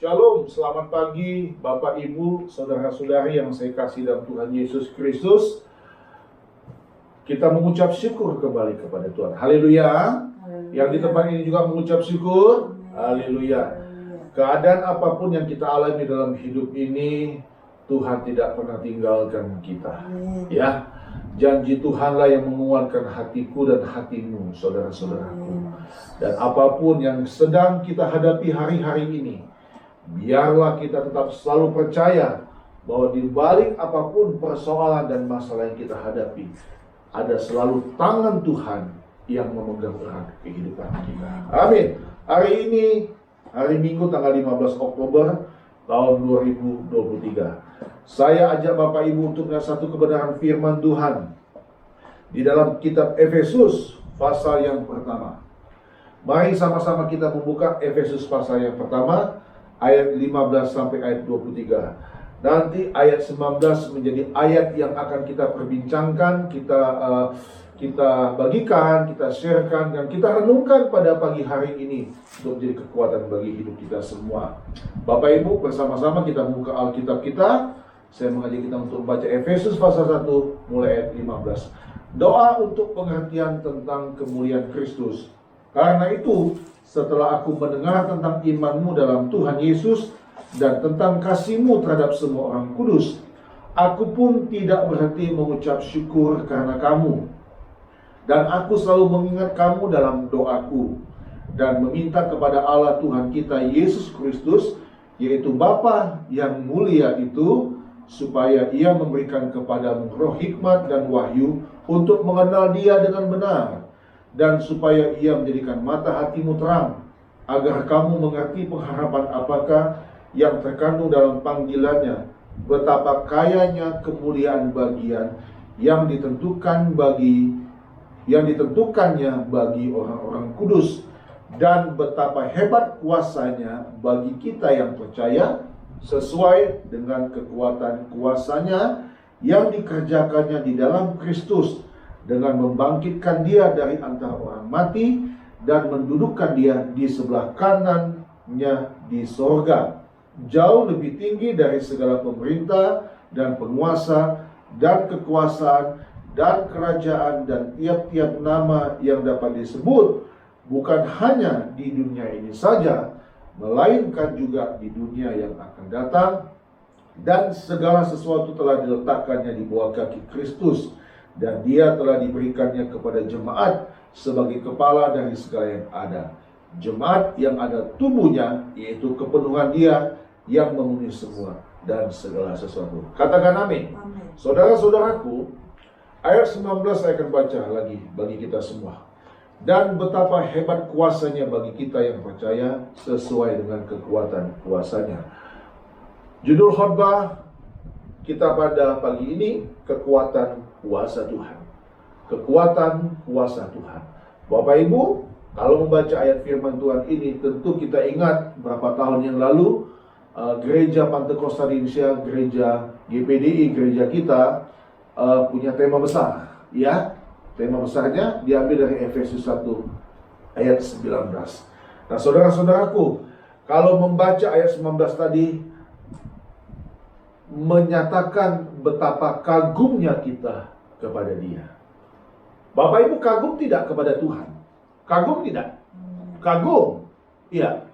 Shalom, selamat pagi Bapak Ibu, Saudara-saudari yang saya kasih dalam Tuhan Yesus Kristus. Kita mengucap syukur kembali kepada Tuhan. Haleluya. Yang di tempat ini juga mengucap syukur. Haleluya. Keadaan apapun yang kita alami dalam hidup ini, Tuhan tidak pernah tinggalkan kita. Ya, janji Tuhanlah yang menguatkan hatiku dan hatimu, saudara-saudaraku. Dan apapun yang sedang kita hadapi hari-hari ini, biarlah kita tetap selalu percaya bahwa di balik apapun persoalan dan masalah yang kita hadapi, ada selalu tangan Tuhan yang memegang erat kehidupan kita. Amin. Hari ini, hari Minggu tanggal 15 Oktober tahun 2023. Saya ajak Bapak Ibu untuk melihat satu kebenaran firman Tuhan di dalam kitab Efesus pasal yang pertama. Mari sama-sama kita membuka Efesus pasal yang pertama, ayat 15 sampai ayat 23. Nanti ayat 19 menjadi ayat yang akan kita perbincangkan, kita bagikan, kita sharekan, dan kita renungkan pada pagi hari ini untuk menjadi kekuatan bagi hidup kita semua. Bapak Ibu, bersama-sama kita membuka Alkitab kita. Saya mengajak kita untuk membaca Efesus pasal 1 mulai ayat 15. Doa untuk pengertian tentang kemuliaan Kristus. Karena itu, setelah aku mendengar tentang imanmu dalam Tuhan Yesus dan tentang kasihmu terhadap semua orang kudus, aku pun tidak berhenti mengucap syukur karena kamu. Dan aku selalu mengingat kamu dalam doaku dan meminta kepada Allah Tuhan kita Yesus Kristus, yaitu Bapa yang mulia itu, supaya Ia memberikan kepadamu roh hikmat dan wahyu untuk mengenal Dia dengan benar, dan supaya Ia menjadikan mata hatimu terang, agar kamu mengerti pengharapan apakah yang terkandung dalam panggilannya, betapa kayanya kemuliaan bagian yang ditentukannya bagi orang-orang kudus, dan betapa hebat kuasanya bagi kita yang percaya, sesuai dengan kekuatan kuasanya yang dikerjakannya di dalam Kristus, dengan membangkitkan Dia dari antara orang mati dan mendudukkan Dia di sebelah kanannya di sorga, jauh lebih tinggi dari segala pemerintah dan penguasa dan kekuasaan dan kerajaan dan tiap-tiap nama yang dapat disebut, bukan hanya di dunia ini saja, melainkan juga di dunia yang akan datang. Dan segala sesuatu telah diletakkannya di bawah kaki Kristus, dan Dia telah diberikannya kepada jemaat sebagai kepala dari segala yang ada. Jemaat yang ada tubuhnya, yaitu kepenuhan Dia yang memenuhi semua dan segala sesuatu. Katakan amin. Saudara-saudaraku, ayat 19 saya akan baca lagi bagi kita semua. Dan betapa hebat kuasanya bagi kita yang percaya, sesuai dengan kekuatan kuasanya. Judul khotbah kita pada pagi ini, kekuatan kuasa Tuhan. Kekuatan kuasa Tuhan. Bapak Ibu, kalau membaca ayat firman Tuhan ini, tentu kita ingat berapa tahun yang lalu Gereja Pantekosta di Indonesia, Gereja GPDI, gereja kita punya tema besar, ya. Tema besarnya diambil dari Efesus 1 ayat 19. Nah, saudara-saudaraku, kalau membaca ayat 19 tadi menyatakan betapa kagumnya kita kepada Dia. Bapak Ibu kagum tidak kepada Tuhan? Kagum tidak? Kagum. Iya.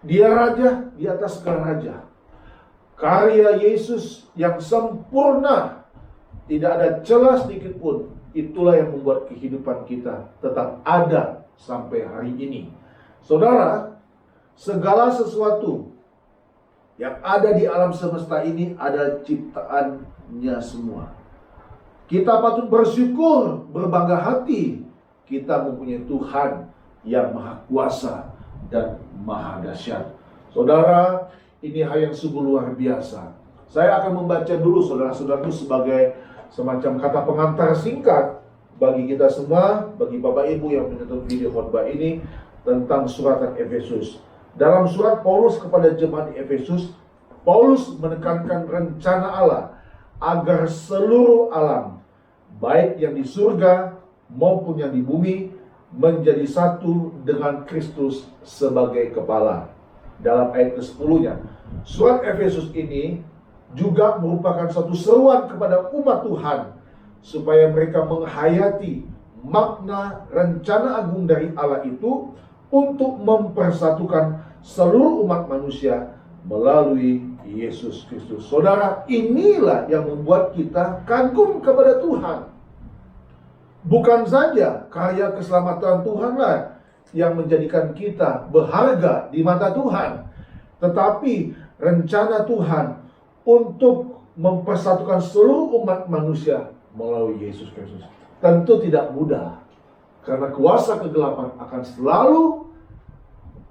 Dia raja di atas segala raja. Karya Yesus yang sempurna, tidak ada celah sedikit pun. Itulah yang membuat kehidupan kita tetap ada sampai hari ini. Saudara, segala sesuatu yang ada di alam semesta ini adalah ciptaannya semua. Kita patut bersyukur, berbangga hati. Kita mempunyai Tuhan yang maha kuasa dan maha dahsyat. Saudara, ini hal yang sungguh luar biasa. Saya akan membaca dulu, saudara-saudaraku, sebagai semacam kata pengantar singkat bagi kita semua, bagi Bapak Ibu yang menonton video khotbah ini, tentang suratan Efesus. Dalam surat Paulus kepada jemaat di Efesus, Paulus menekankan rencana Allah agar seluruh alam, baik yang di surga maupun yang di bumi, menjadi satu dengan Kristus sebagai kepala. dalam ayat ke-10-nya. Surat Efesus ini juga merupakan satu seruan kepada umat Tuhan supaya mereka menghayati makna rencana agung dari Allah itu untuk mempersatukan seluruh umat manusia melalui Yesus Kristus. Saudara, inilah yang membuat kita kagum kepada Tuhan. Bukan saja karya keselamatan Tuhanlah yang menjadikan kita berharga di mata Tuhan, tetapi rencana Tuhan untuk mempersatukan seluruh umat manusia melalui Yesus Kristus tentu tidak mudah, karena kuasa kegelapan akan selalu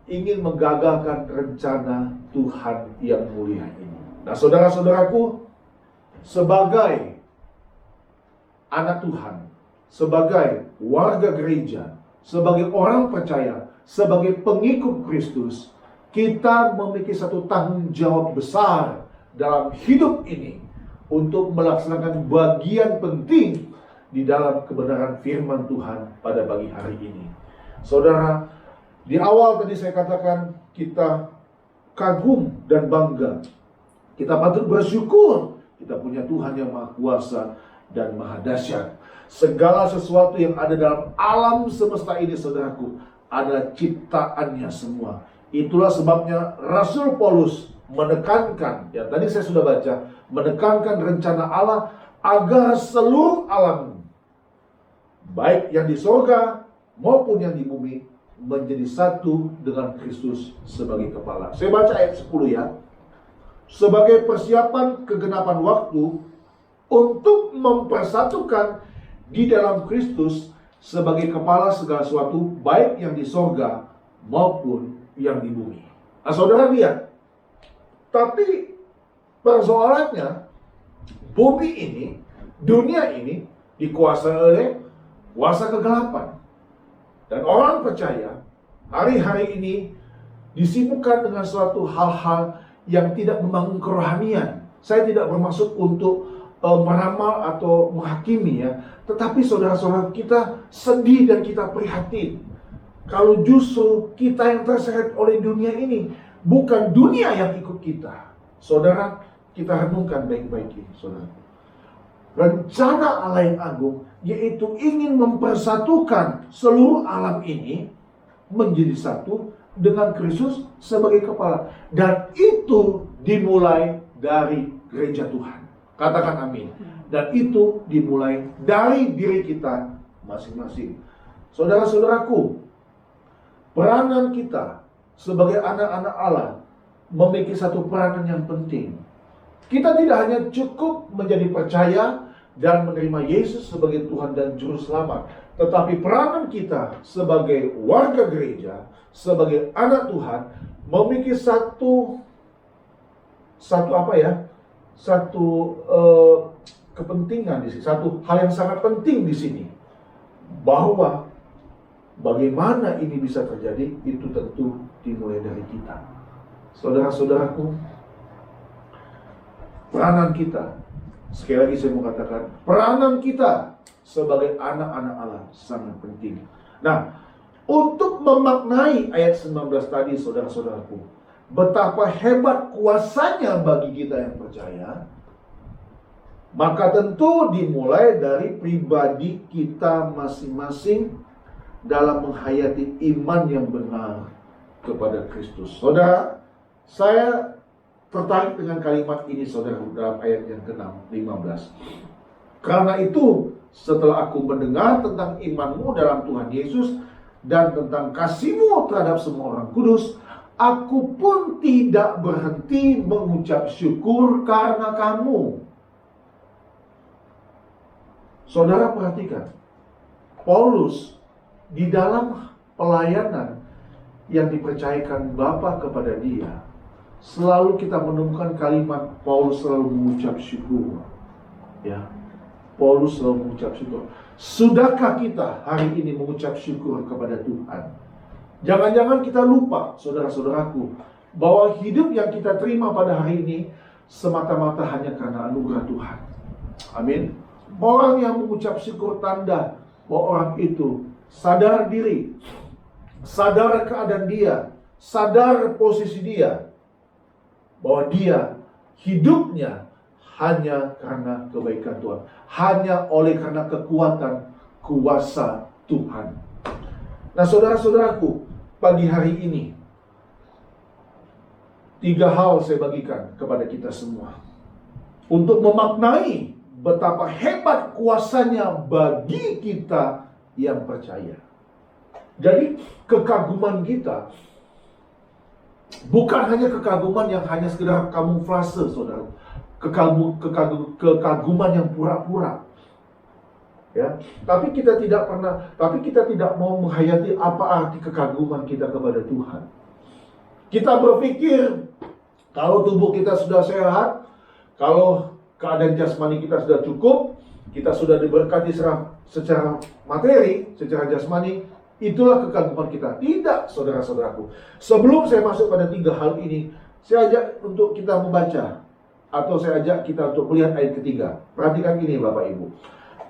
ingin menggagalkan rencana Tuhan yang mulia ini. Nah, saudara-saudaraku, sebagai anak Tuhan, sebagai warga gereja, sebagai orang percaya, sebagai pengikut Kristus, kita memiliki satu tanggung jawab besar dalam hidup ini untuk melaksanakan bagian penting di dalam kebenaran firman Tuhan pada pagi hari ini. Saudara, di awal tadi saya katakan kita kagum dan bangga. Kita patut bersyukur kita punya Tuhan yang Maha Kuasa dan Maha Dahsyat. Segala sesuatu yang ada dalam alam semesta ini, saudaraku, adalah ciptaannya semua. Itulah sebabnya Rasul Paulus menekankan, ya tadi saya sudah baca, menekankan rencana Allah agar seluruh alam, baik yang di sorga maupun yang di bumi, menjadi satu dengan Kristus sebagai kepala. Saya baca ayat 10 ya. Sebagai persiapan kegenapan waktu untuk mempersatukan di dalam Kristus sebagai kepala segala sesuatu, baik yang di sorga maupun yang di bumi. Nah, saudara lihat, tapi persoalannya, bumi ini, dunia ini dikuasai oleh kuasa kegelapan. Dan orang percaya hari-hari ini disibukkan dengan suatu hal-hal yang tidak membangun kerohanian. Saya tidak bermaksud untuk meramal atau menghakimi ya, tetapi saudara-saudara, kita sedih dan kita prihatin kalau justru kita yang terseret oleh dunia ini, bukan dunia yang ikut kita. Saudara, kita renungkan baik-baik ini, saudara. Rencana Allah yang agung, yaitu ingin mempersatukan seluruh alam ini menjadi satu dengan Kristus sebagai kepala. Dan itu dimulai dari gereja Tuhan. Katakan amin. Dan itu dimulai dari diri kita masing-masing. Saudara-saudaraku, peranan kita sebagai anak-anak Allah memiliki satu peranan yang penting. Kita tidak hanya cukup menjadi percaya dan menerima Yesus sebagai Tuhan dan Juru Selamat, tetapi peranan kita sebagai warga gereja, sebagai anak Tuhan, memiliki satu kepentingan di sini, satu hal yang sangat penting di sini, bahwa bagaimana ini bisa terjadi itu tentu dimulai dari kita. Saudara-saudaraku, peranan kita, sekali lagi saya mau katakan, peranan kita sebagai anak-anak Allah sangat penting. Nah, untuk memaknai ayat 19 tadi, saudara-saudaraku, betapa hebat kuasanya bagi kita yang percaya, maka tentu dimulai dari pribadi kita masing-masing dalam menghayati iman yang benar kepada Kristus. Saudara, saya tertarik dengan kalimat ini, saudara, dalam ayat yang ke-15. Karena itu, setelah aku mendengar tentang imanmu dalam Tuhan Yesus dan tentang kasihmu terhadap semua orang kudus, aku pun tidak berhenti mengucap syukur karena kamu. Saudara perhatikan, Paulus di dalam pelayanan yang dipercayakan Bapa kepada dia, selalu kita menemukan kalimat Paulus selalu mengucap syukur. Ya, Paulus selalu mengucap syukur. Sudahkah kita hari ini mengucap syukur kepada Tuhan? Jangan-jangan kita lupa, saudara-saudaraku, bahwa hidup yang kita terima pada hari ini semata-mata hanya karena anugerah Tuhan. Amin. Orang yang mengucap syukur tanda bahwa orang itu sadar diri, sadar keadaan dia, sadar posisi dia, bahwa dia hidupnya hanya karena kebaikan Tuhan, hanya oleh karena kekuatan kuasa Tuhan. Nah, saudara-saudaraku, pagi hari ini 3 hal saya bagikan kepada kita semua untuk memaknai betapa hebat kuasanya bagi kita yang percaya. Jadi kekaguman kita bukan hanya kekaguman yang hanya sekedar kamuflase, saudara. Kekaguman yang pura-pura. Ya, tapi kita tidak mau menghayati apa arti kekaguman kita kepada Tuhan. Kita berpikir kalau tubuh kita sudah sehat, kalau keadaan jasmani kita sudah cukup, kita sudah diberkati secara materi, secara jasmani, itulah kekaguman kita. Tidak, saudara-saudaraku. Sebelum saya masuk pada 3 hal ini, saya ajak untuk kita membaca, atau saya ajak kita untuk melihat ayat ketiga. Perhatikan ini Bapak Ibu.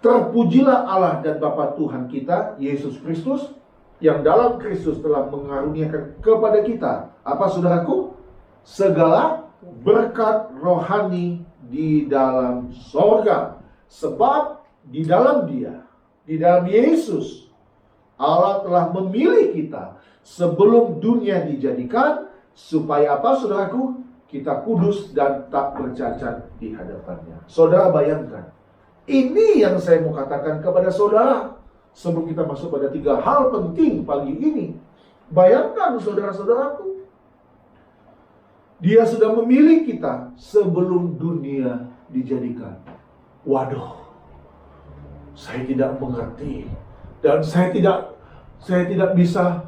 Terpujilah Allah dan Bapa Tuhan kita, Yesus Kristus, yang dalam Kristus telah mengaruniakan kepada kita, apa saudaraku? Segala berkat rohani di dalam sorga. Sebab di dalam Dia, di dalam Yesus, Allah telah memilih kita sebelum dunia dijadikan, supaya apa saudaraku? Kita kudus dan tak bercacat di hadapannya. Saudara bayangkan, ini yang saya mau katakan kepada saudara sebelum kita masuk pada 3 hal penting pagi ini. Bayangkan saudara-saudaraku, Dia sudah memilih kita sebelum dunia dijadikan. Waduh, saya tidak mengerti dan saya tidak bisa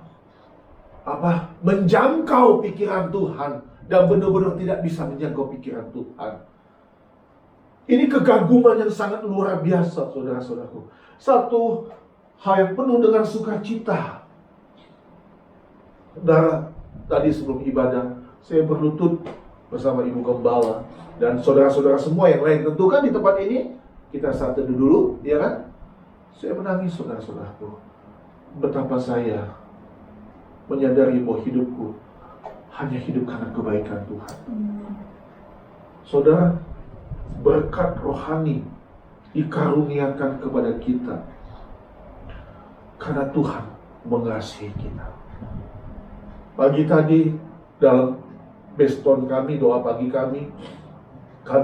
menjangkau pikiran Tuhan, dan benar-benar tidak bisa menjangkau pikiran Tuhan. Ini kegaguman yang sangat luar biasa, saudara-saudaraku. Satu hal yang penuh dengan sukacita. Saudara, tadi sebelum ibadah, saya berlutut bersama Ibu Gembala dan saudara-saudara semua yang lain. Tentu kan di tempat ini, kita saat teduh dulu, ya kan? Saya menangis, saudara-saudaraku. Betapa saya menyadari bahwa hidupku hanya hidup karena kebaikan Tuhan. Saudara, berkat rohani dikaruniakan kepada kita karena Tuhan mengasihi kita. Pagi tadi dalam beston kami, doa pagi kami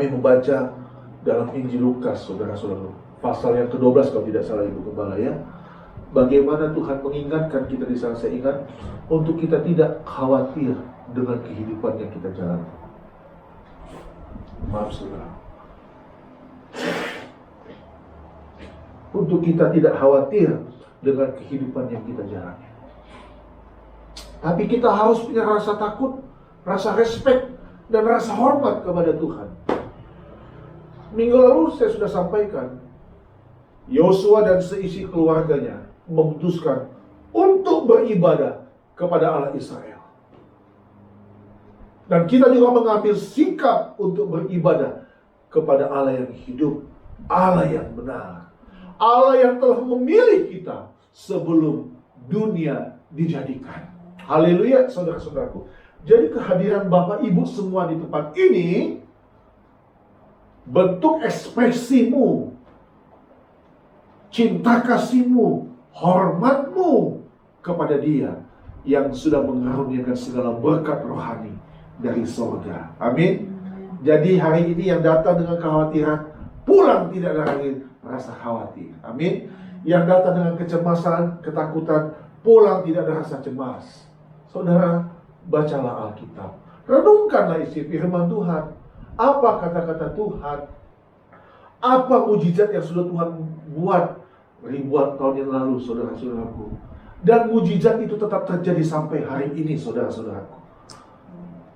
membaca dalam Injil Lukas, saudara-saudara, pasal yang ke-12 kalau tidak salah Ibu Gembala ya. Bagaimana Tuhan mengingatkan kita di sana, saya ingat, untuk kita tidak khawatir dengan kehidupan yang kita jalani. Maaf saudara. Untuk kita tidak khawatir dengan kehidupan yang kita jalani. Tapi kita harus punya rasa takut, rasa respect, dan rasa hormat kepada Tuhan. Minggu lalu saya sudah sampaikan, Yosua dan seisi keluarganya memutuskan untuk beribadah kepada Allah Israel. Dan kita juga mengambil sikap untuk beribadah kepada Allah yang hidup, Allah yang benar, Allah yang telah memilih kita sebelum dunia dijadikan. Haleluya, saudara-saudaraku. Jadi kehadiran Bapak Ibu semua di tempat ini bentuk ekspresimu, cinta kasihmu, hormatmu kepada Dia yang sudah mengaruniakan segala berkat rohani dari surga. Amin. Jadi hari ini yang datang dengan kekhawatiran, pulang tidak ada lagi rasa khawatir. Amin. Yang datang dengan kecemasan, ketakutan, pulang tidak ada rasa cemas. Saudara, bacalah Alkitab. Renungkanlah isi firman Tuhan. Apa kata-kata Tuhan? Apa mujizat yang sudah Tuhan buat ribuan tahun yang lalu, saudara-saudaraku. Dan mujizat itu tetap terjadi sampai hari ini, saudara-saudaraku.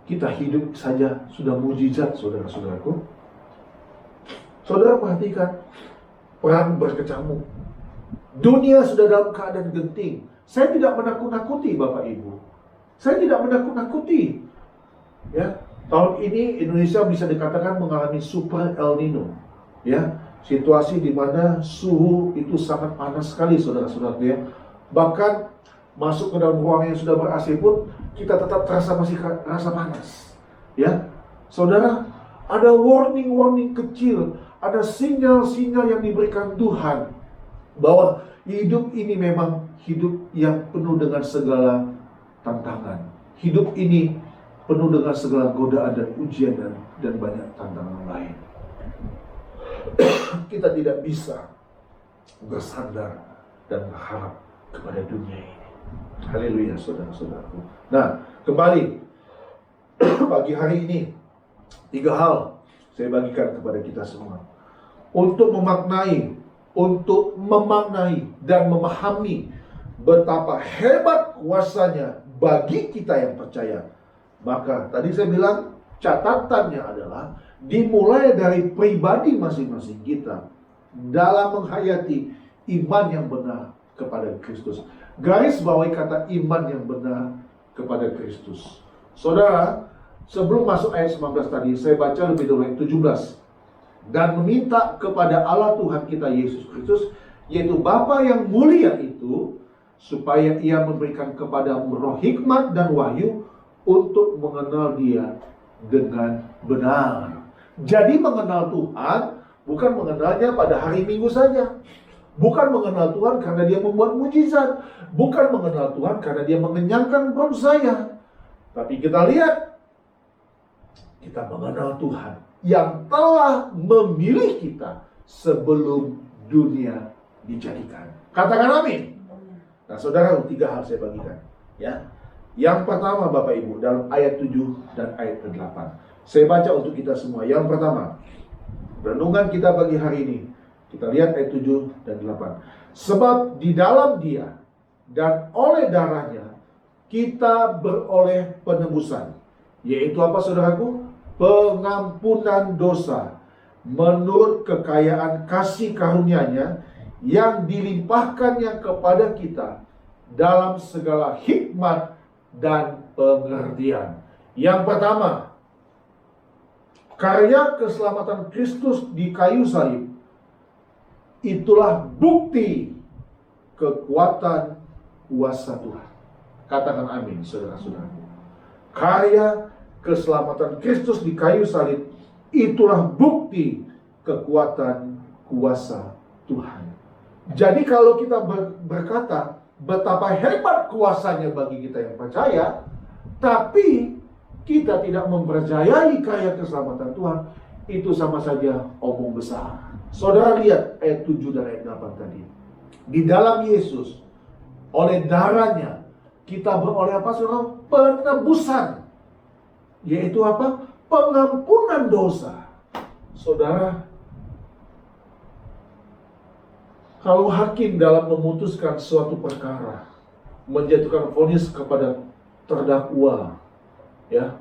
Kita hidup saja sudah mujizat, saudara-saudaraku. Saudara perhatikan, perang berkecamuk. Dunia sudah dalam keadaan genting. Saya tidak menakut-nakuti Bapak Ibu. Saya tidak menakut-nakuti. Ya, tahun ini Indonesia bisa dikatakan mengalami super El Nino. Ya, situasi di mana suhu itu sangat panas sekali, saudara-saudara ya. Bahkan masuk ke dalam ruangan yang sudah ber-AC pun kita tetap terasa masih rasa panas. Ya, saudara, ada warning kecil, ada sinyal-sinyal yang diberikan Tuhan bahwa hidup ini memang hidup yang penuh dengan segala tantangan. Hidup ini penuh dengan segala godaan dan ujian dan banyak tantangan lain. Kita tidak bisa bersandar dan berharap kepada dunia ini. Haleluya, saudara-saudaraku. Nah, kembali pagi hari ini 3 hal saya bagikan kepada kita semua untuk memaknai dan memahami betapa hebat kuasanya bagi kita yang percaya. Maka tadi saya bilang catatannya adalah dimulai dari pribadi masing-masing kita dalam menghayati iman yang benar kepada Kristus. Garis bawahi kata iman yang benar kepada Kristus. Saudara, sebelum masuk ayat 19 tadi, saya baca lebih dulu ayat 17. Dan meminta kepada Allah Tuhan kita Yesus Kristus, yaitu Bapa yang mulia itu, supaya Ia memberikan kepadamu roh hikmat dan wahyu untuk mengenal Dia dengan benar. Jadi mengenal Tuhan bukan mengenalnya pada hari Minggu saja. Bukan mengenal Tuhan karena Dia membuat mujizat. Bukan mengenal Tuhan karena Dia mengenyangkan perut saya. Tapi kita lihat, kita mengenal Tuhan yang telah memilih kita sebelum dunia dijadikan. Katakan amin. Nah, saudara, 3 hal saya bagikan. Ya. Yang pertama, Bapak Ibu, dalam ayat 7 dan ayat 8. Saya baca untuk kita semua. Yang pertama, renungan kita bagi hari ini. Kita lihat ayat 7 dan 8. Sebab di dalam Dia dan oleh darahnya kita beroleh penebusan. Yaitu apa, saudaraku? Pengampunan dosa menurut kekayaan kasih karunia-Nya yang dilimpahkannya kepada kita dalam segala hikmat dan pengertian. Yang pertama, karya keselamatan Kristus di kayu salib itulah bukti kekuatan kuasa Tuhan. Katakan amin, saudara-saudara. Karya keselamatan Kristus di kayu salib itulah bukti kekuatan kuasa Tuhan. Jadi kalau kita berkata betapa hebat kuasanya bagi kita yang percaya, tapi kita tidak mempercayai karya keselamatan Tuhan, itu sama saja omong besar. Saudara lihat ayat 7 dan ayat 8 tadi. Di dalam Yesus, oleh darahnya, kita beroleh apa, saudara? Penebusan. Yaitu apa? Pengampunan dosa. Saudara, kalau hakim dalam memutuskan suatu perkara, menjatuhkan vonis kepada terdakwa, ya,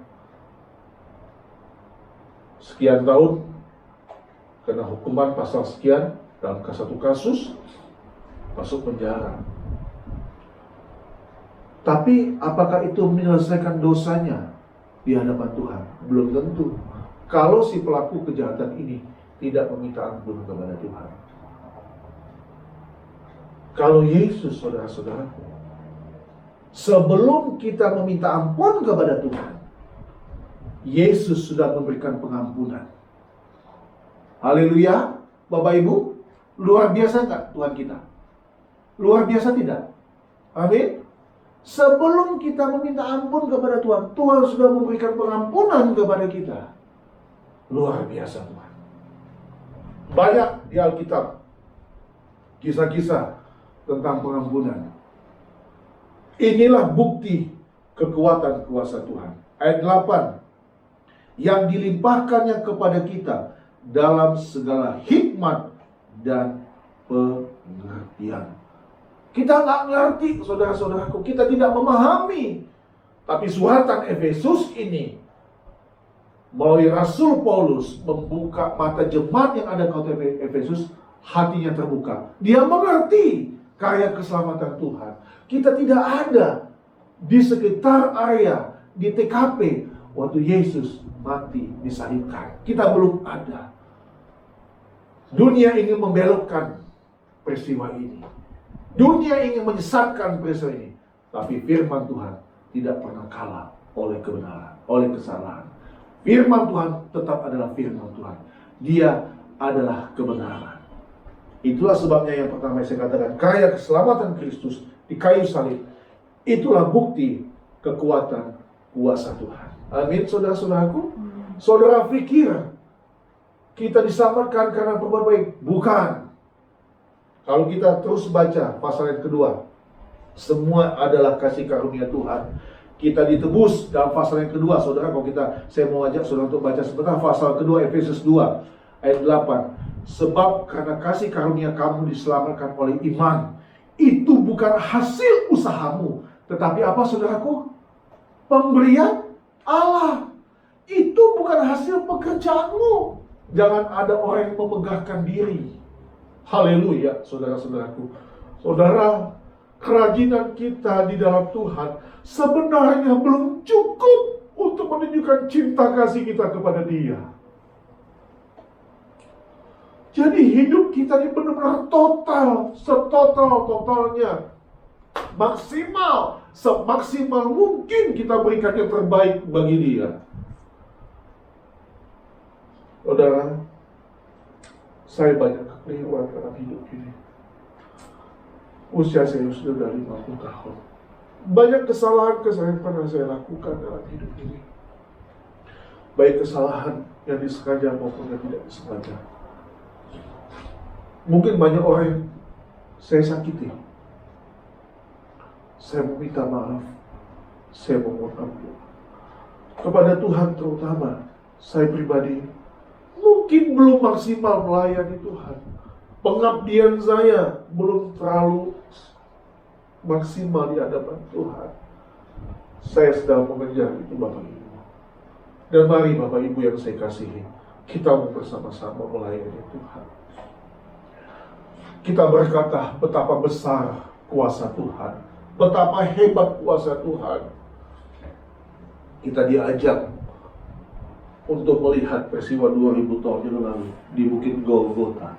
sekian tahun kena hukuman pasal sekian dalam satu kasus, masuk penjara. Tapi apakah itu menyelesaikan dosanya di hadapan Tuhan? Belum tentu. Kalau si pelaku kejahatan ini tidak meminta ampun kepada Tuhan. Kalau Yesus, saudara-saudaraku, sebelum kita meminta ampun kepada Tuhan, Yesus sudah memberikan pengampunan. Haleluya, Bapak Ibu. Luar biasa enggak Tuhan kita? Luar biasa tidak? Amin. Sebelum kita meminta ampun kepada Tuhan, Tuhan sudah memberikan pengampunan kepada kita. Luar biasa Tuhan. Banyak di Alkitab kisah-kisah tentang pengampunan. Inilah bukti kekuatan kuasa Tuhan. Ayat 8. Yang dilimpahkannya kepada kita dalam segala hikmat dan pengertian. Kita nggak ngerti, saudara-saudaraku. Kita tidak memahami. Tapi suratan Efesus ini, melalui Rasul Paulus, membuka mata jemaat yang ada di kota Efesus, hatinya terbuka. Dia mengerti karya keselamatan Tuhan. Kita tidak ada di sekitar area, di TKP, waktu Yesus mati disalibkan. Kita belum ada. Dunia ingin membelokkan peristiwa ini. Dunia ingin menyesatkan peristiwa ini. Tapi firman Tuhan tidak pernah kalah oleh kebenaran, oleh kesalahan. Firman Tuhan tetap adalah firman Tuhan. Dia adalah kebenaran. Itulah sebabnya yang pertama saya katakan, karya keselamatan Kristus di kayu salib, itulah bukti kekuatan kuasa Tuhan. Amin, saudara-saudaraku. Saudara pikir kita diselamatkan karena berbuat baik? Bukan. Kalau kita terus baca pasal yang kedua, semua adalah kasih karunia Tuhan. Kita ditebus dalam pasal yang kedua, saudara. Kalau saya mau ajak saudara untuk baca sebentar pasal kedua, Efesus 2 ayat 8. Sebab karena kasih karunia kamu diselamatkan oleh iman. Itu bukan hasil usahamu, tetapi apa, saudaraku? Pemberian Allah. Itu bukan hasil pekerjaanmu. Jangan ada orang yang memegahkan diri. Haleluya, saudara-saudaraku. Saudara, kerajinan kita di dalam Tuhan sebenarnya belum cukup untuk menunjukkan cinta kasih kita kepada Dia. Jadi hidup kita ini benar-benar total, setotal-totalnya, maksimal, semaksimal mungkin kita berikan yang terbaik bagi Dia. Saudara, saya banyak kekeliruan dalam hidup ini. Usia saya sudah 50 tahun. Banyak kesalahan-kesalahan pernah saya lakukan dalam hidup ini. Baik kesalahan yang disengaja maupun yang tidak disengaja. Mungkin banyak orang yang saya sakiti. Saya meminta maaf. Saya memohon ampun. Kepada Tuhan terutama, saya pribadi mungkin belum maksimal melayani Tuhan. Pengabdian saya belum terlalu maksimal di hadapan Tuhan. Saya sedang mengejar itu, Bapak Ibu. Dan mari Bapak Ibu yang saya kasihi, kita bersama-sama melayani Tuhan. Kita berkata betapa besar kuasa Tuhan, betapa hebat kuasa Tuhan. Kita diajak untuk melihat peristiwa 2000 tahun yang lalu di Bukit Golgota,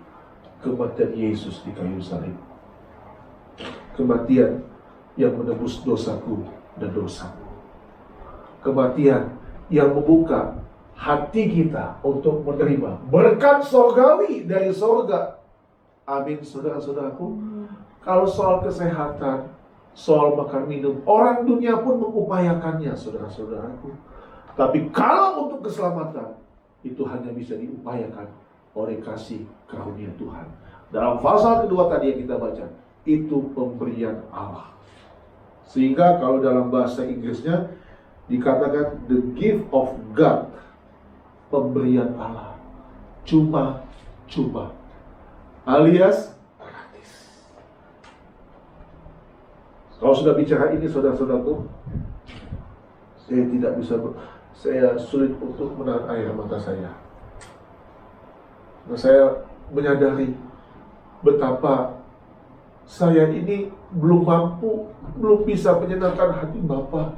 kematian Yesus di kayu salib. Kematian yang menebus dosaku dan dosamu. Kematian yang membuka hati kita untuk menerima berkat sorgawi dari sorga. Amin, saudara-saudaraku. Kalau soal kesehatan, soal makan minum, orang dunia pun mengupayakannya, saudara-saudaraku. Tapi kalau untuk keselamatan, itu hanya bisa diupayakan oleh kasih karunia Tuhan. Dalam pasal kedua tadi yang kita baca, itu pemberian Allah. Sehingga kalau dalam bahasa Inggrisnya dikatakan the gift of God, pemberian Allah, cuma-cuma, alias gratis. Kalau sudah bicara ini, saudara-saudaraku, saya tidak bisa, saya sulit untuk menahan air mata saya. Nah, saya menyadari betapa saya ini belum mampu, belum bisa menyenangkan hati Bapa.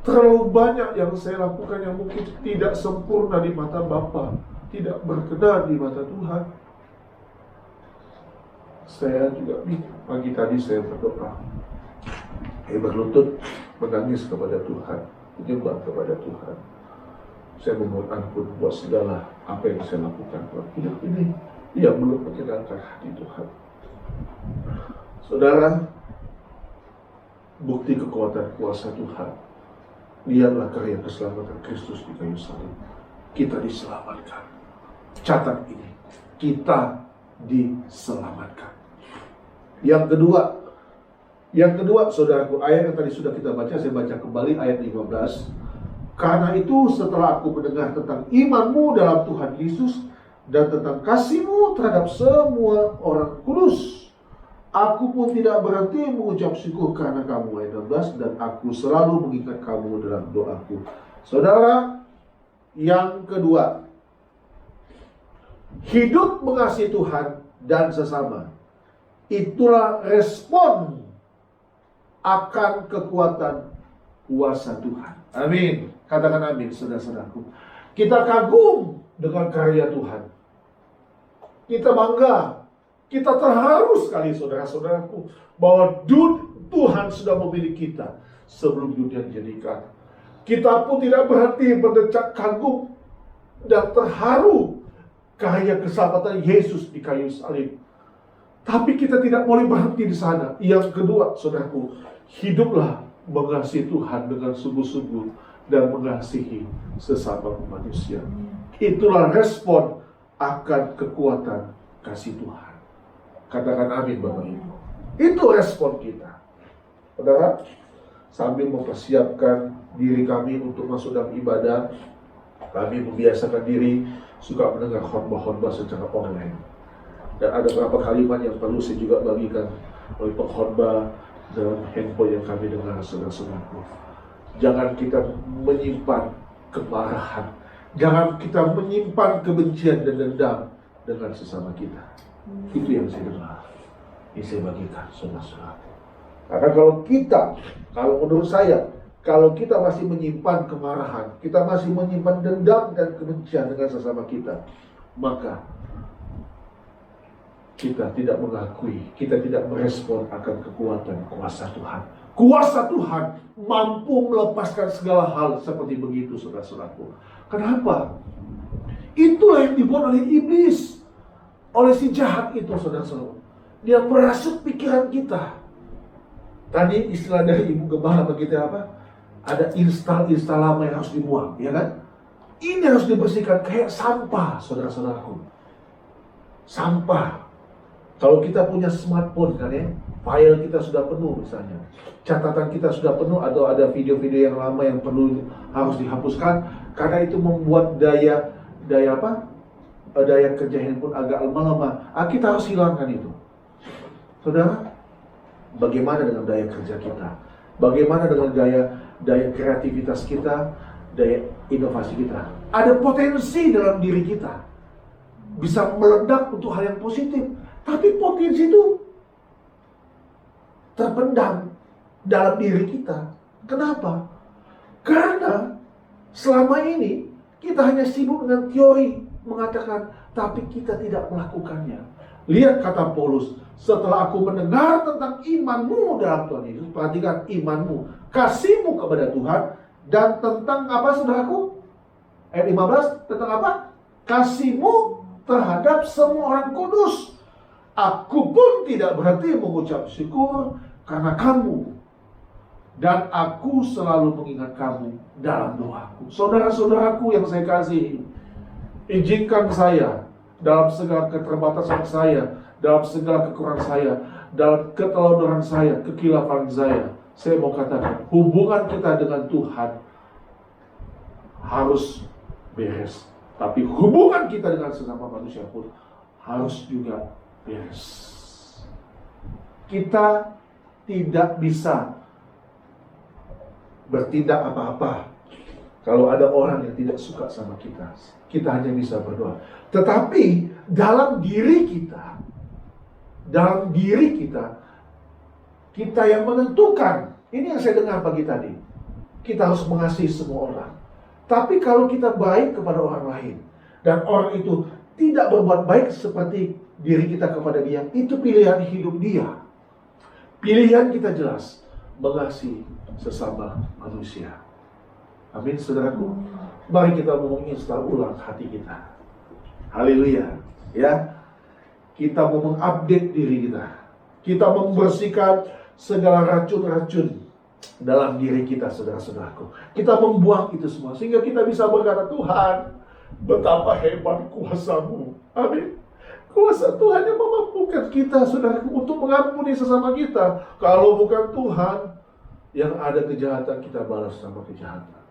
Terlalu banyak yang saya lakukan yang mungkin tidak sempurna di mata Bapa, tidak berkenan di mata Tuhan. Saya juga pagi tadi saya berdoa, saya berlutut menangis kepada Tuhan, menyembah kepada Tuhan. Saya memohon ampun buat segala apa yang saya lakukan dalam hidup ini yang belum menyenangkan hati Tuhan. Saudara, bukti kekuatan kuasa Tuhan, lihatlah karya keselamatan Kristus di kayu salib. Kita diselamatkan. Catat ini, kita diselamatkan. Yang kedua, saudaraku, ayat yang tadi sudah kita baca, saya baca kembali ayat 15. Karena itu setelah aku mendengar tentang imanmu dalam Tuhan Yesus dan tentang kasihmu terhadap semua orang kudus, aku pun tidak berhenti mengucap syukur karena kamu, ayat 16, dan aku selalu mengingat kamu dalam doaku. Saudara, yang kedua, hidup mengasihi Tuhan dan sesama, itulah respon akan kekuatan kuasa Tuhan. Amin. Katakan amin, saudara-saudaraku. Kita kagum dengan karya Tuhan. Kita bangga. Kita terharu sekali, saudara-saudaraku, bahwa Tuhan sudah memilih kita sebelum dunia dijadikan. Kita pun tidak berhenti berdecak kagum dan terharu karya keselamatan Yesus di kayu salib. Tapi kita tidak boleh berhenti di sana. Yang kedua, saudaraku, hiduplah mengasihi Tuhan dengan sungguh-sungguh dan mengasihi sesama manusia. Itulah respon akan kekuatan kasih Tuhan. Katakan amin Bapak Ibu. Itu respon kita. Saudara, sambil mempersiapkan diri kami untuk masuk dalam ibadah, kami membiasakan diri suka mendengar khotbah-khotbah secara online. Dan ada beberapa kalimat yang perlu saya juga bagikan oleh pengkhotbah dalam handphone yang kami dengar, saudara-saudaraku. Jangan kita menyimpan kemarahan, jangan kita menyimpan kebencian dan dendam dengan sesama kita. Itu yang saya dengar, yang saya bagikan, saudara-saudaraku. Karena kalau menurut saya, kalau kita masih menyimpan kemarahan, kita masih menyimpan dendam dan kebencian dengan sesama kita, maka kita tidak mengakui, kita tidak merespon akan kekuatan kuasa Tuhan. Kuasa Tuhan mampu melepaskan segala hal seperti begitu, saudara-saudaraku. Kenapa? Itulah yang dibuat oleh iblis, oleh si jahat itu, saudara-saudara. Dia merasuk pikiran kita. Tadi istilah dari Ibu Gembala bagi kita apa? Ada instal lama yang harus dibuang, ya kan? Ini harus dibersihkan kayak sampah, saudara-saudaraku. Sampah. Kalau kita punya smartphone kan ya, file kita sudah penuh misalnya, catatan kita sudah penuh, atau ada video-video yang lama yang harus dihapuskan, karena itu membuat daya kerja handphone agak lemah. Kita harus hilangkan itu. Saudara, bagaimana dengan daya kerja kita? Bagaimana dengan daya kreativitas kita, daya inovasi kita? Ada potensi dalam diri kita, bisa meledak untuk hal yang positif. Tapi potensi itu terpendam dalam diri kita. Kenapa? Karena selama ini kita hanya sibuk dengan teori mengatakan, tapi kita tidak melakukannya. Lihat kata Paulus, setelah aku mendengar tentang imanmu dalam Tuhan Yesus, perhatikan imanmu, kasihmu kepada Tuhan, dan tentang apa saudaraku? Ayat 15, tentang apa? Kasihmu terhadap semua orang kudus. Aku pun tidak berhenti mengucap syukur karena kamu, dan aku selalu mengingat kamu dalam doaku. Saudara-saudaraku yang saya kasihi, izinkan saya dalam segala keterbatasan saya, dalam segala kekurangan saya, dalam ketelodoran saya, kekilafan saya mau katakan, hubungan kita dengan Tuhan harus beres. Tapi hubungan kita dengan sesama manusia pun harus juga beres. Kita tidak bisa bertindak apa-apa kalau ada orang yang tidak suka sama kita. Kita hanya bisa berdoa. Tetapi dalam diri kita, kita yang menentukan. Ini yang saya dengar pagi tadi. Kita harus mengasihi semua orang. Tapi kalau kita baik kepada orang lain, dan orang itu tidak berbuat baik seperti diri kita kepada dia, itu pilihan hidup dia. Pilihan kita jelas, mengasihi sesama manusia. Amin, saudaraku. Mari kita menginstal ulang hati kita. Haleluya. Ya, kita mau mengupdate diri kita. Kita membersihkan segala racun-racun dalam diri kita, saudara-saudaraku. Kita membuang itu semua sehingga kita bisa berkata, Tuhan, betapa hebat kuasa-Mu. Amin. Kuasa Tuhan yang memampukan kita, saudaraku, untuk mengampuni sesama kita. Kalau bukan Tuhan, yang ada kejahatan, kita balas sama kejahatan.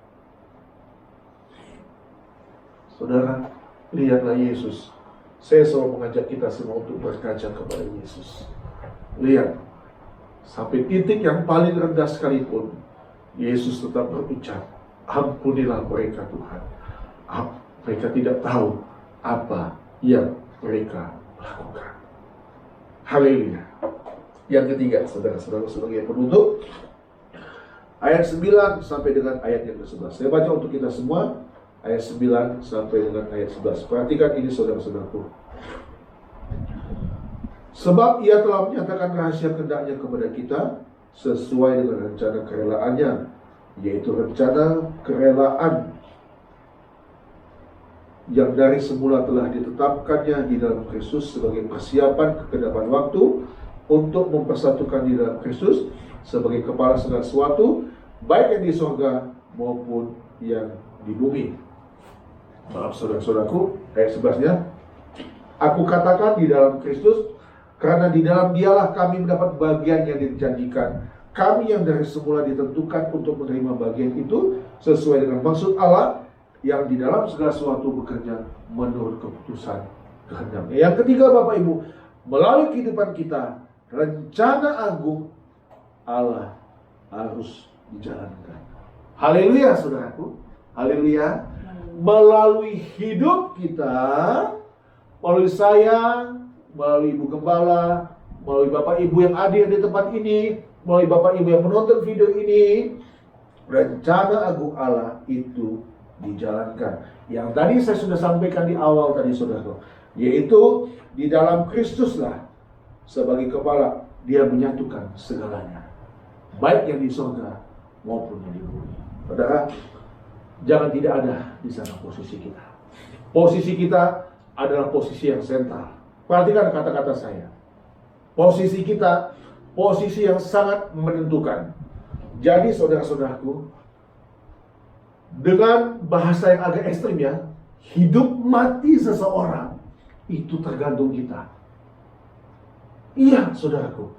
Saudara, lihatlah Yesus. Saya selalu mengajak kita semua untuk berkaca kepada Yesus. Lihat, sampai titik yang paling rendah sekalipun, Yesus tetap berucap, ampunilah mereka Tuhan. Mereka tidak tahu apa yang mereka lakukan. Haleluya. Yang ketiga, saudara-saudara, sebagai penutup, ayat 9 sampai dengan ayat yang ke-11. Saya baca untuk kita semua, ayat 9 sampai dengan ayat 11. Perhatikan ini, saudara-saudaraku. Sebab ia telah menyatakan rahasia kehendaknya kepada kita, sesuai dengan rencana kerelaannya, yaitu rencana kerelaan yang dari semula telah ditetapkannya di dalam Kristus sebagai persiapan kegenapan waktu untuk mempersatukan di dalam Kristus sebagai kepala segala sesuatu, baik yang di surga maupun yang di bumi. Maaf saudara-saudaraku, ayat 11-nya, aku katakan di dalam Kristus, karena di dalam Dialah kami mendapat bagian yang dijanjikan. Kami yang dari semula ditentukan untuk menerima bagian itu sesuai dengan maksud Allah yang di dalam segala sesuatu bekerja menurut keputusan kehendaknya. Yang ketiga, Bapak Ibu, melalui kehidupan kita, rencana agung Allah harus dijalankan. Haleluya, saudaraku. Haleluya. Melalui hidup kita, melalui saya, melalui Ibu Gembala, melalui Bapak Ibu yang hadir di tempat ini, melalui Bapak Ibu yang menonton video ini, rencana agung Allah itu dijalankan. Yang tadi saya sudah sampaikan di awal tadi, saudara, yaitu di dalam Kristuslah sebagai kepala Dia menyatukan segalanya, baik yang di surga maupun yang di bumi. Saudara, jangan tidak ada di sana posisi kita. Posisi kita adalah posisi yang sentral. Perhatikan kata-kata saya. Posisi kita, posisi yang sangat menentukan. Jadi saudara-saudaraku, dengan bahasa yang agak ekstrim ya, hidup mati seseorang itu tergantung kita. Iya saudaraku,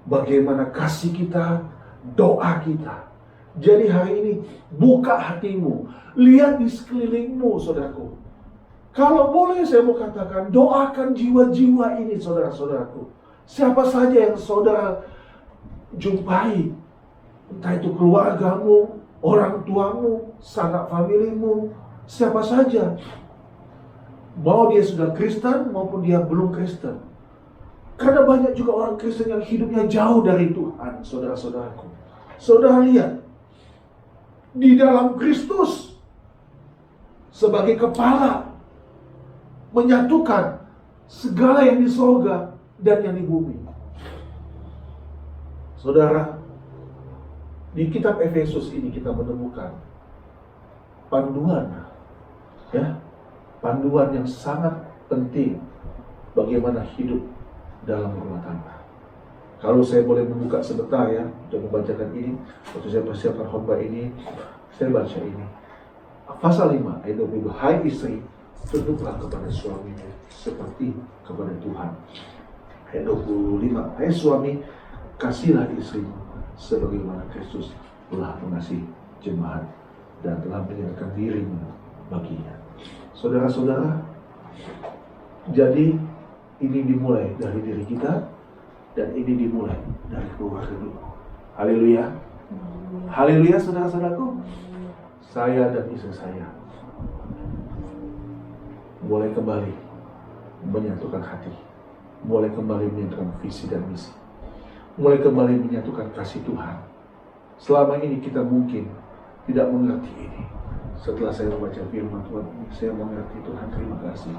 bagaimana kasih kita, doa kita. Jadi hari ini buka hatimu, lihat di sekelilingmu saudaraku. Kalau boleh saya mau katakan, doakan jiwa-jiwa ini saudara-saudaraku. Siapa saja yang saudara jumpai, entah itu keluargamu, orang tuamu, sanak familimu, siapa saja, mau dia sudah Kristen maupun dia belum Kristen. Karena banyak juga orang Kristen yang hidupnya jauh dari Tuhan, saudara-saudaraku. Saudara lihat, di dalam Kristus sebagai kepala menyatukan segala yang di surga dan yang di bumi. Saudara, di kitab Efesus ini kita menemukan panduan, ya, panduan yang sangat penting bagaimana hidup dalam rumah tangga. Kalau saya boleh membuka sebentar ya untuk membacakan ini, waktu saya persiapkan khotbah ini, saya baca ini. Pasal 5 ayat 22, hai istri, tunduklah kepada suamimu seperti kepada Tuhan. Ayat 25, hai suami, kasihilah istrimu sebagaimana Kristus telah mengasihi jemaat dan telah menyerahkan dirinya baginya. Saudara-saudara, jadi ini dimulai dari diri kita dan ini dimulai dari keluarga dulu. Haleluya. Haleluya saudara-saudaraku. Saya dan istri saya mulai kembali menyatukan hati, mulai kembali menyatukan visi dan misi, mulai kembali menyatukan kasih Tuhan. Selama ini kita mungkin tidak mengerti ini. Setelah saya membaca firman Tuhan, saya mengerti Tuhan, terima kasih.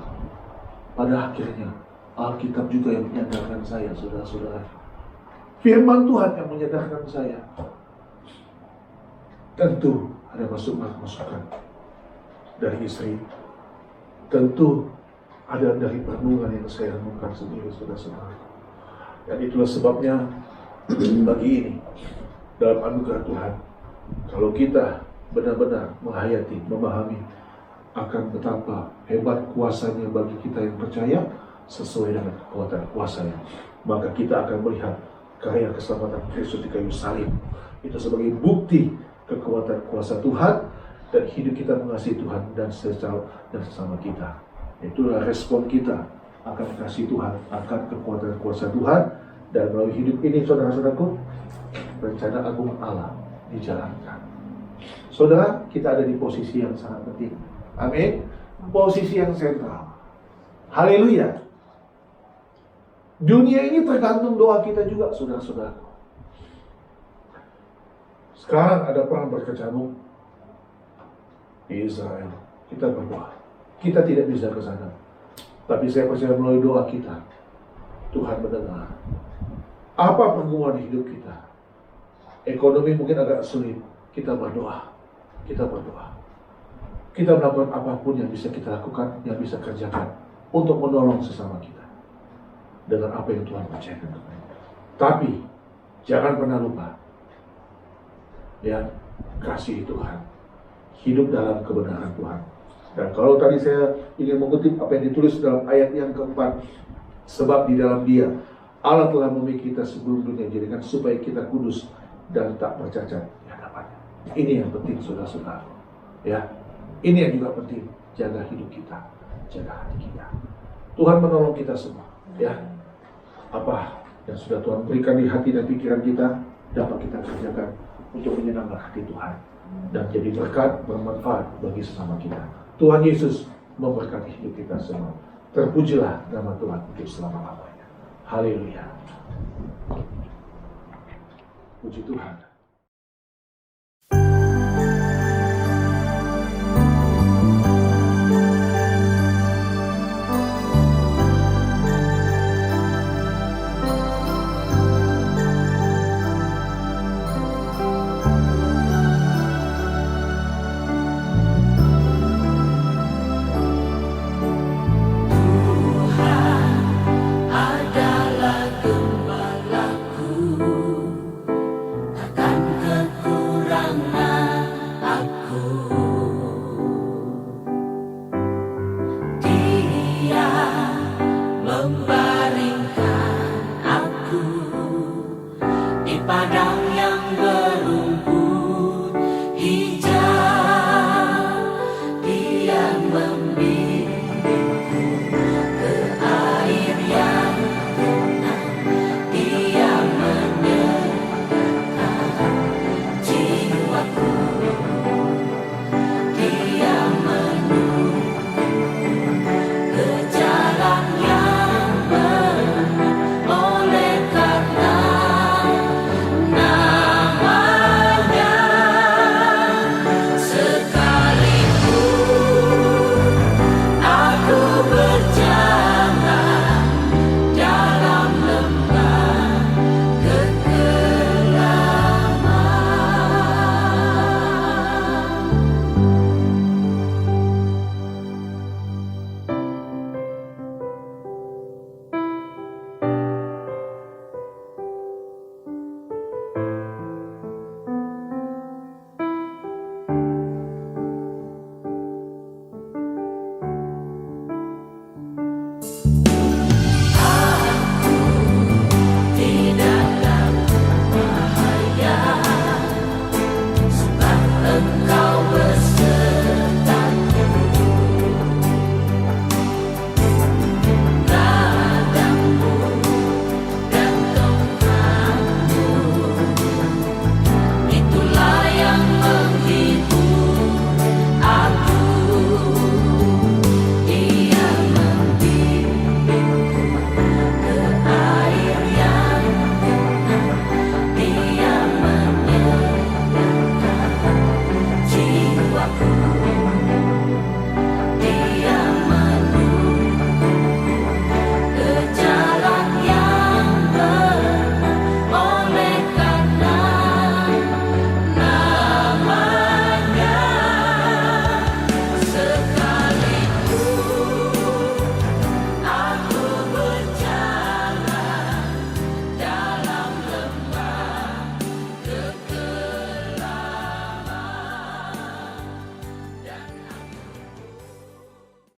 Pada akhirnya Alkitab juga yang menyadarkan saya, saudara-saudara. Firman Tuhan yang menyadarkan saya. Tentu ada masukan dari istri. Tentu ada dari perenungan yang saya renungkan sendiri, saudara-saudara. Dan itulah sebabnya bagi ini, dalam anugerah Tuhan, kalau kita benar-benar menghayati, memahami akan betapa hebat kuasanya bagi kita yang percaya sesuai dengan kekuatan kuasanya, maka kita akan melihat karya keselamatan Kristus di kayu salib itu sebagai bukti kekuatan kuasa Tuhan, dan hidup kita mengasihi Tuhan dan sesama kita. Itulah respon kita akan kasih Tuhan, akan kekuatan kuasa Tuhan, dan melalui hidup ini saudara-saudaraku, rencana agung Allah dijalankan. Saudara, kita ada di posisi yang sangat penting. Amin. Posisi yang sentral. Haleluya. Dunia ini tergantung doa kita juga, saudara-saudara. Sekarang ada perang berkecamuk di Israel. Kita berdoa. Kita tidak bisa ke sana. Tapi saya percaya melalui doa kita, Tuhan mendengar. Apa pergumulan hidup kita? Ekonomi mungkin agak sulit. Kita berdoa. Kita berdoa. Kita melakukan apapun yang bisa kita lakukan, yang bisa kerjakan untuk menolong sesama kita dengan apa yang Tuhan percayakan kepada kita. Tapi jangan pernah lupa, ya, kasih Tuhan, hidup dalam kebenaran Tuhan. Dan kalau tadi saya ingin mengutip apa yang ditulis dalam ayat yang keempat, sebab di dalam Dia Allah telah memilih kita sebelum dunia dijadikan supaya kita kudus dan tak bercacat di hadapannya. Ini yang penting, saudara-saudara. Ya, ini yang juga penting. Jaga hidup kita, jaga hati kita. Tuhan menolong kita semua. Ya, apa yang sudah Tuhan berikan di hati dan pikiran kita dapat kita kerjakan untuk menyenangkan hati Tuhan dan jadi berkat, bermanfaat bagi sesama kita. Tuhan Yesus memberkati hidup kita semua. Terpujilah nama Tuhan untuk selama-lamanya. Haleluya. Puji Tuhan.